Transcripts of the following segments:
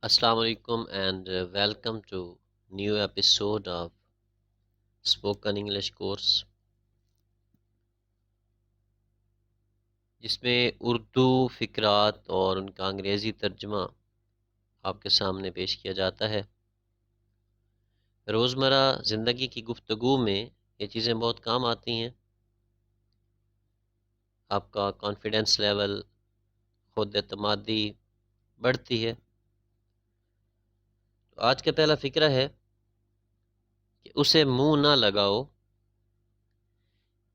Assalamu alaikum and welcome to new episode of spoken English course जिसमें उर्दू फ़िक्रात और उनका अंग्रेज़ी तर्जुमा आपके सामने पेश किया जाता है। रोज़मर्रा ज़िंदगी की गुफ्तगू में ये चीज़ें बहुत काम आती हैं। आपका कॉन्फिडेंस लेवल, खुद एतमादी बढ़ती है। तो आज का पहला फ़िक्रा है कि उसे मुँह ना लगाओ,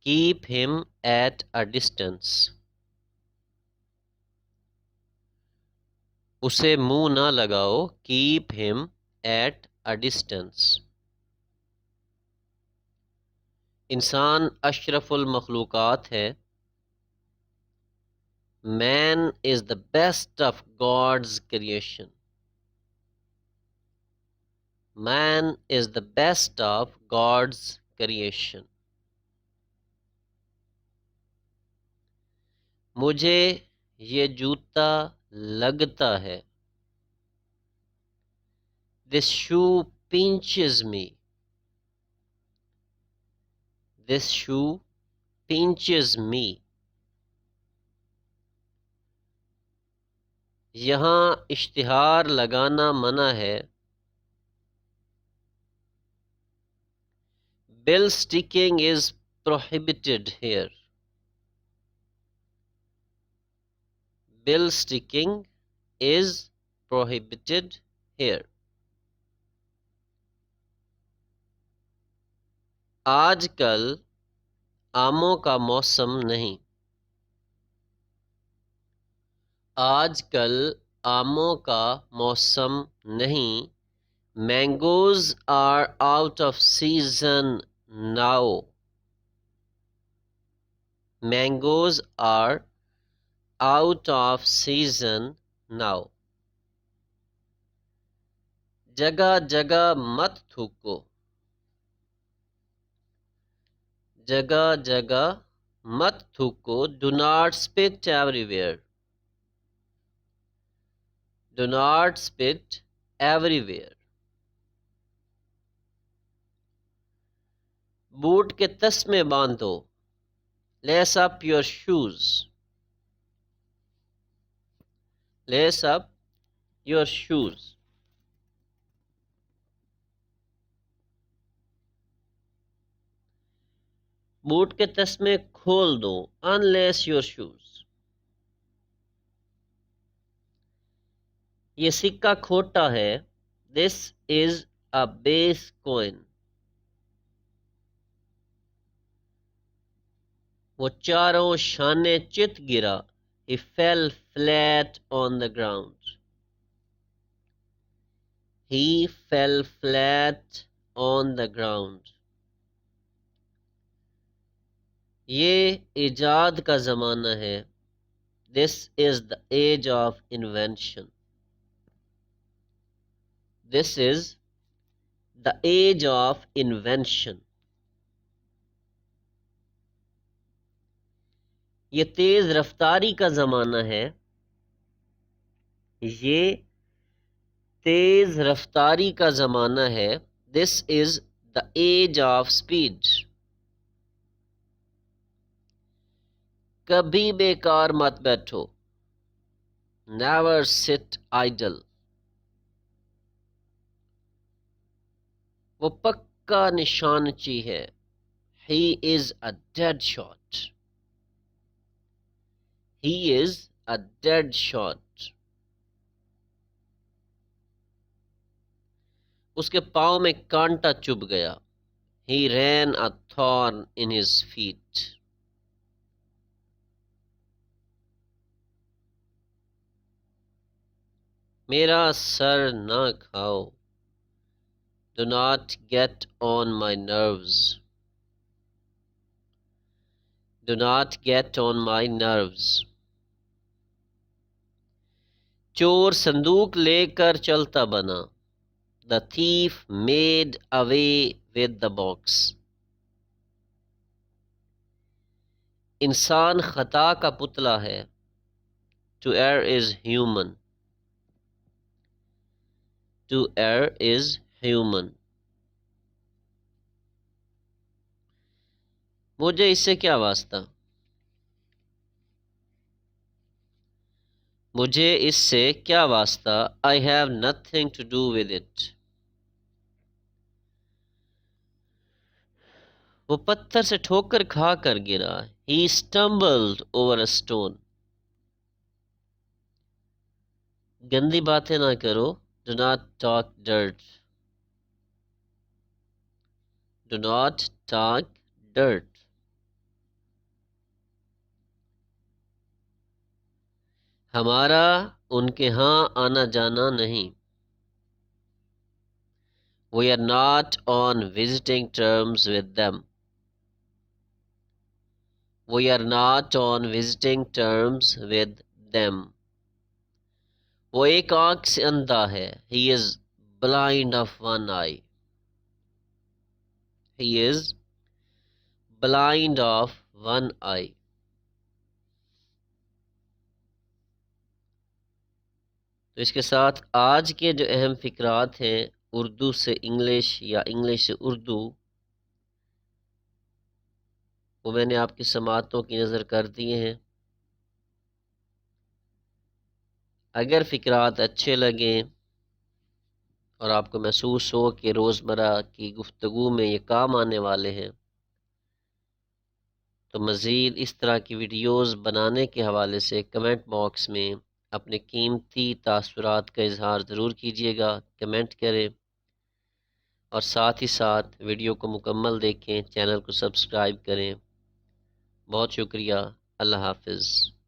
keep him at a distance. उसे मुंह ना लगाओ, keep him at a distance. इंसान अशरफुल मखलूक़ात है। Man is the best of God's creation. Man is the best of God's creation. मुझे ये जूता लगता है। This shoe pinches me. This shoe pinches me. यहाँ इश्तिहार लगाना मना है। Bill sticking is prohibited here. Bill sticking is prohibited here. आजकल आमों का मौसम नहीं। आजकल आमों का मौसम नहीं। Mangoes are out of season now. Mangoes are out of season now. जगह जगह मत थूको। जगह जगह मत थूको। Do not spit everywhere. Do not spit everywhere. Boot के तस्मे बांधो। Lace up your shoes. Lace up your shoes. Boot के तस्मे खोल दो। Unlace your shoes. ये सिक्का खोटा है। This is a base coin. वो चारों शाने चित गिरा। He fell flat on the ground. He fell flat on the ground. ये इजाद का ज़माना है। This is the age of invention. This is the age of invention. ये तेज़ रफ्तारी का ज़माना है। ये तेज़ रफ्तारी का ज़माना है। This is the age of speed. कभी बेकार मत बैठो। Never sit idle. वो पक्का निशानची है। He is a dead shot. He is a dead shot. उसके पाँव में कांटा चुभ गया। He ran a thorn in his feet. मेरा सर ना खाओ। Do not get on my nerves. Do not get on my nerves. चोर संदूक लेकर चलता बना। The thief made away with the box. इंसान खता का पुतला है। To err is human. To err is human. मुझे इससे क्या वास्ता? मुझे इससे क्या वास्ता? I have nothing to do with it. वो पत्थर से ठोकर खा कर गिरा. He stumbled over a stone. गंदी बातें ना करो. Do not talk dirt. Do not talk dirt. हमारा उनके यहाँ आना जाना नहीं. We are not on visiting terms with them. We are not on visiting terms with them. वो एक आंख से अंधा है. He is blind of one eye. He is blind of one eye. तो इसके साथ आज के जो अहम फिक्रात हैं उर्दू से इंग्लिश या इंग्लिश से उर्दू, वो मैंने आपकी समाअतों की नज़र कर दिए हैं. अगर फ़िक्रात अच्छे लगें और आपको महसूस हो कि रोज़मर्रा की गुफ्तगू में ये काम आने वाले हैं, तो मज़ीद इस तरह की वीडियोज़ बनाने के हवाले से कमेंट बॉक्स में अपने कीमती तासुरात का इजहार ज़रूर कीजिएगा. कमेंट करें और साथ ही साथ वीडियो को मुकम्मल देखें. चैनल को सब्सक्राइब करें. बहुत शुक्रिया. अल्लाह हाफ़िज़.